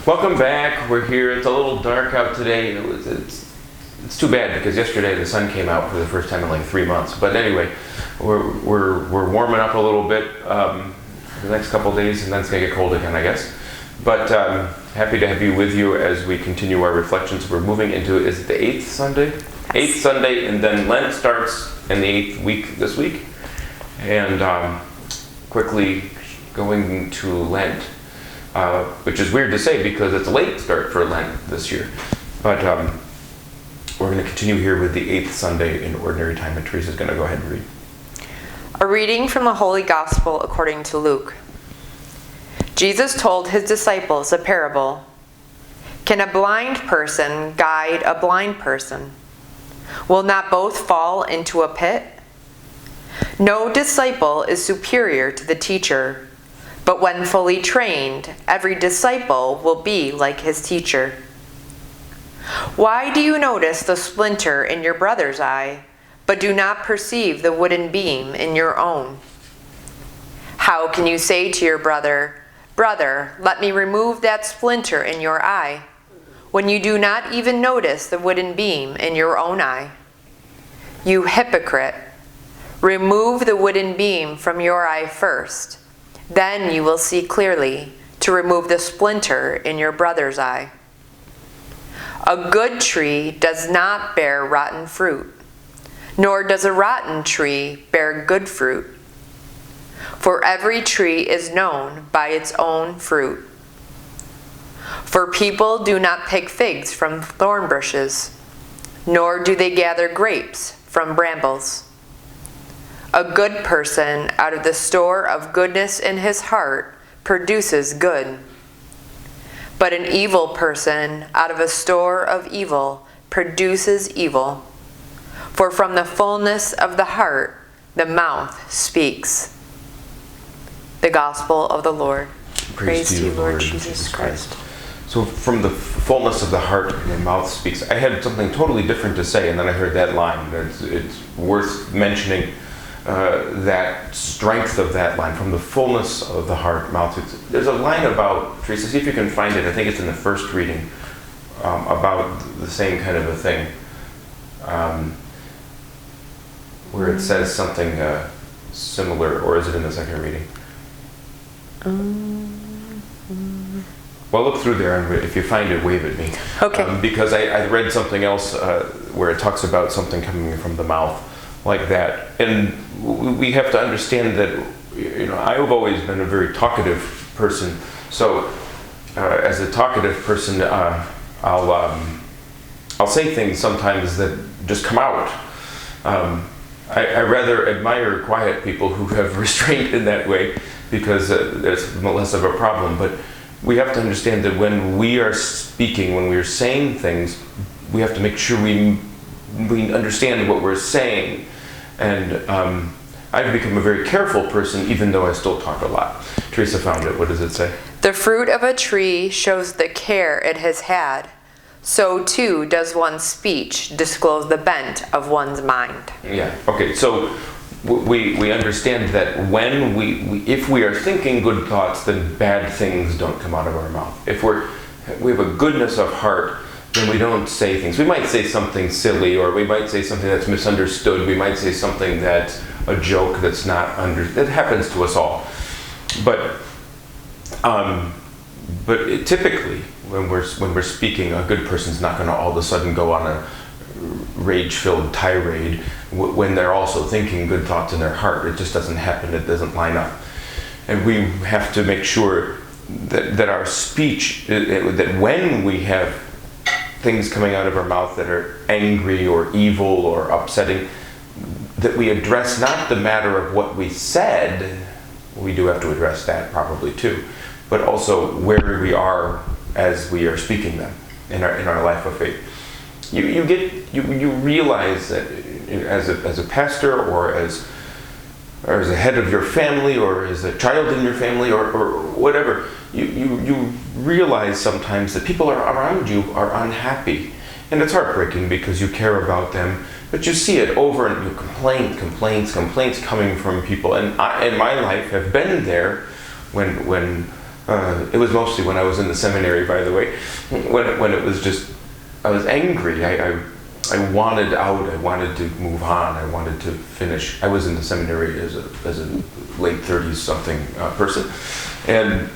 Welcome back. We're here. It's a little dark out today. It's too bad because yesterday the sun came out for the first time in like 3 months. But anyway, we're warming up a little bit the next couple of days, and then it's gonna get cold again, I guess. But happy to have you with you as we continue our reflections. We're moving into, is it the 8th Sunday? Yes. 8th Sunday, and then Lent starts in the 8th week this week. And quickly going to Lent, which is weird to say because it's a late start for Lent this year. But we're going to continue here with the 8th Sunday in Ordinary Time, and Teresa's going to go ahead and read. A reading from the Holy Gospel according to Luke. Jesus told his disciples a parable. Can a blind person guide a blind person? Will not both fall into a pit? No disciple is superior to the teacher, but when fully trained, every disciple will be like his teacher. Why do you notice the splinter in your brother's eye, but do not perceive the wooden beam in your own? How can you say to your brother, "Brother, let me remove that splinter in your eye," when you do not even notice the wooden beam in your own eye? You hypocrite! Remove the wooden beam from your eye first. Then you will see clearly to remove the splinter in your brother's eye. A good tree does not bear rotten fruit, nor does a rotten tree bear good fruit. For every tree is known by its own fruit. For people do not pick figs from thorn bushes, nor do they gather grapes from brambles. A good person out of the store of goodness in his heart produces good. But an evil person out of a store of evil produces evil. For from the fullness of the heart, the mouth speaks. The Gospel of the Lord. Praise to you, Lord Jesus Christ. So from the fullness of the heart, the mouth speaks. I had something totally different to say, and then I heard that line. It's worth mentioning that strength of that line. From the fullness of the heart, mouth speaks. There's a line about, Teresa, see if you can find it. I think it's in the first reading, about the same kind of a thing, where it says something similar, or is it in the second reading? Well, look through there, and if you find it, wave at me. Okay. Because I read something else where it talks about something coming from the mouth like that. And we have to understand that, I've always been a very talkative person. So as a talkative person, I'll say things sometimes that just come out. I rather admire quiet people who have restraint in that way, because there's less of a problem. But we have to understand that when we are speaking, when we are saying things, we have to make sure we understand what we're saying. And I've become a very careful person, even though I still talk a lot. Teresa found it. What does it say? The fruit of a tree shows the care it has had. So too does one's speech disclose the bent of one's mind. Yeah. Okay. So we understand that when if we are thinking good thoughts, then bad things don't come out of our mouth. If we have a goodness of heart, then we don't say things. We might say something silly, or we might say something that's misunderstood. We might say something that's a joke that's not that happens to us all. But typically, when we're speaking, a good person's not going to all of a sudden go on a rage-filled tirade when they're also thinking good thoughts in their heart. It just doesn't happen. It doesn't line up. And we have to make sure that our speech, that when we have things coming out of our mouth that are angry or evil or upsetting, that we address not the matter of what we said. We do have to address that probably too, but also where we are as we are speaking them in our life of faith. You realize that as a pastor, or as a head of your family, or as a child in your family, or whatever, you realize sometimes that people around you are unhappy, and it's heartbreaking because you care about them, but you see it over, and you complaints coming from people. And I, in my life, have been there when It was mostly when I was in the seminary, by the way, when it was just, I was angry. I wanted out. I wanted to move on. I wanted to finish. I was in the seminary as a late 30s something person, and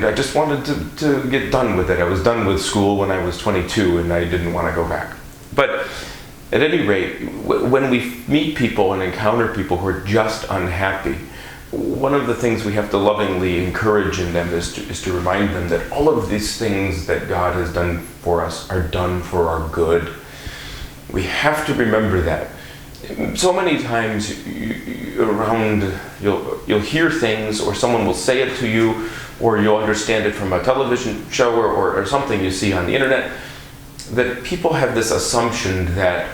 I just wanted to get done with it. I was done with school when I was 22, and I didn't want to go back. But at any rate, when we meet people and encounter people who are just unhappy, one of the things we have to lovingly encourage in them is to remind them that all of these things that God has done for us are done for our good. We have to remember that. So many times you'll hear things, or someone will say it to you, or you'll understand it from a television show or something you see on the internet, that people have this assumption that,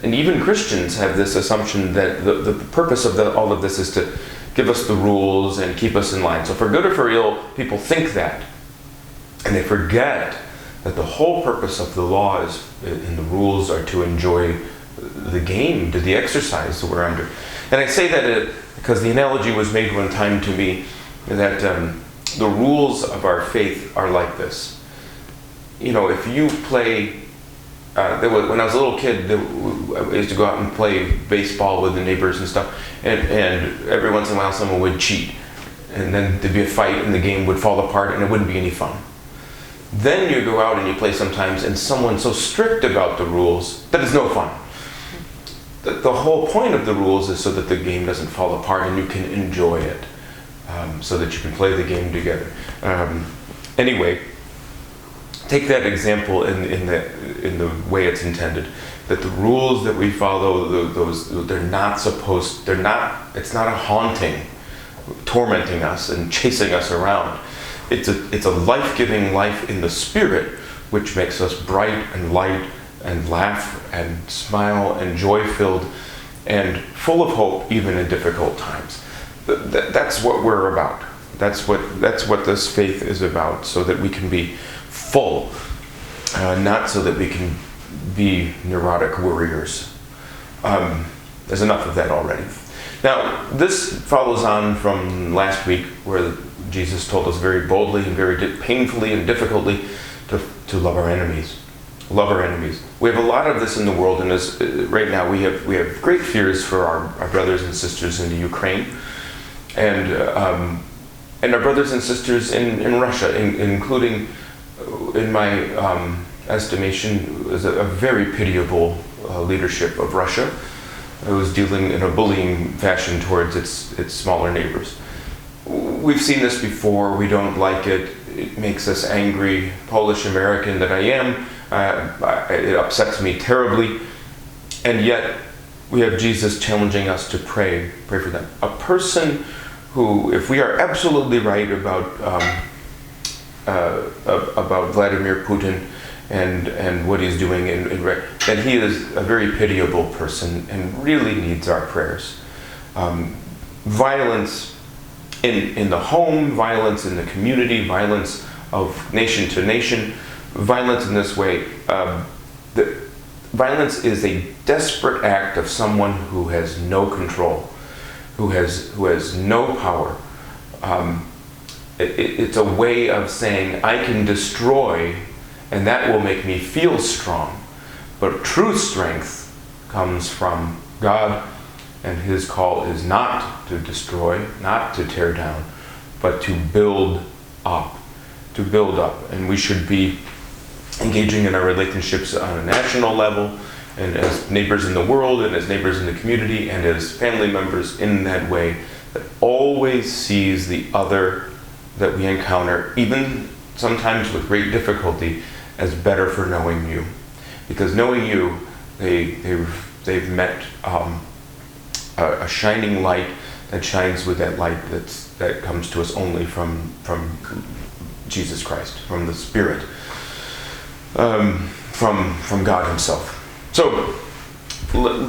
and even Christians have this assumption that the purpose of all of this is to give us the rules and keep us in line. So for good or for ill, people think that. And they forget that the whole purpose of the law and the rules are to enjoy the game, to the exercise that we're under. And I say that because the analogy was made one time to me that the rules of our faith are like this. You know, if you play, when I was a little kid, I used to go out and play baseball with the neighbors and stuff, and every once in a while someone would cheat, and then there'd be a fight and the game would fall apart and it wouldn't be any fun. Then you go out and you play sometimes, and someone's so strict about the rules that it's no fun. The whole point of the rules is so that the game doesn't fall apart and you can enjoy it, so that you can play the game together. Anyway, take that example in the way it's intended. That the rules that we follow, it's not a haunting, tormenting us and chasing us around. It's a life-giving life in the Spirit, which makes us bright and light and laugh and smile and joy-filled and full of hope even in difficult times. That's what we're about. That's what this faith is about, so that we can be full, not so that we can be neurotic worriers. There's enough of that already. Now, this follows on from last week, where Jesus told us very boldly and very painfully and difficultly to love our enemies. Love our enemies. We have a lot of this in the world, and right now we have great fears for our brothers and sisters in the Ukraine, and our brothers and sisters in Russia, including, in my estimation, is a very pitiable leadership of Russia. It was dealing in a bullying fashion towards its smaller neighbors. We've seen this before. We don't like it. It makes us angry. Polish American that I am, it upsets me terribly. And yet, we have Jesus challenging us to pray for them. A person who, if we are absolutely right about Vladimir Putin and what he's doing, that he is a very pitiable person and really needs our prayers. Violence in the home, violence in the community, violence of nation to nation, violence in this way. Violence is a desperate act of someone who has no control, who has no power. It's a way of saying, I can destroy, and that will make me feel strong. But true strength comes from God, and his call is not to destroy, not to tear down, but to build up. To build up. And we should be engaging in our relationships on a national level, and as neighbors in the world, and as neighbors in the community, and as family members in that way that always sees the other that we encounter, even sometimes with great difficulty, as better for knowing you. Because knowing you, they've met a shining light that shines with that light that comes to us only from Jesus Christ, from the Spirit, from God himself. So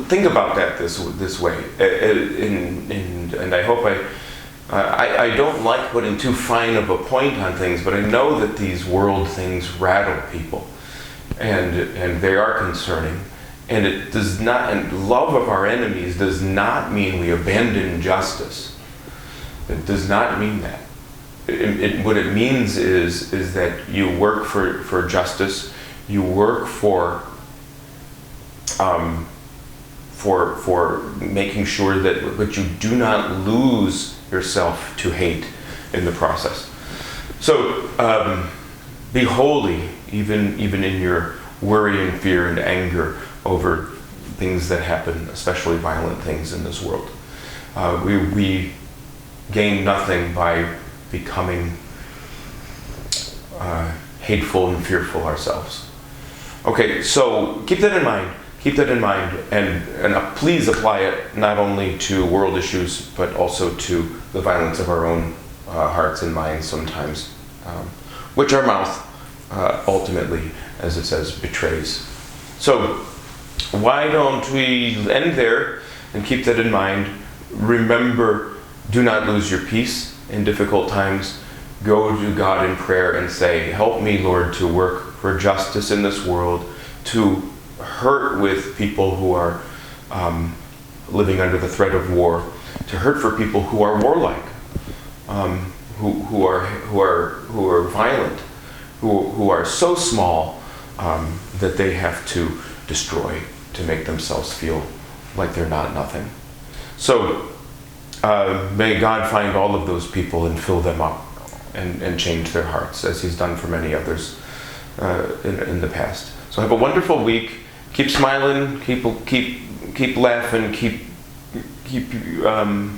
think about that this way, and I hope I don't like putting too fine of a point on things, but I know that these world things rattle people, and they are concerning. And it does not, and love of our enemies does not mean we abandon justice. It does not mean that. what it means is that you work for justice, you work for making sure that, but you do not lose yourself to hate in the process. So be holy, even in your worry and fear and anger over things that happen, especially violent things in this world. We gain nothing by becoming hateful and fearful ourselves. Okay, so keep that in mind. Keep that in mind, and please apply it not only to world issues, but also to the violence of our own hearts and minds sometimes, which our mouth ultimately, as it says, betrays. So why don't we end there and keep that in mind? Remember, do not lose your peace in difficult times. Go to God in prayer and say, help me, Lord, to work for justice in this world, to hurt with people who are living under the threat of war, to hurt for people who are warlike, who are violent, who are so small that they have to destroy to make themselves feel like they're not nothing. So may God find all of those people and fill them up and change their hearts, as He's done for many others in the past. So have a wonderful week. Keep smiling. Keep laughing. Keep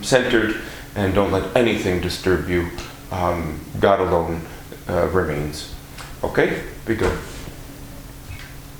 centered, and don't let anything disturb you. God alone remains. Okay? Be good.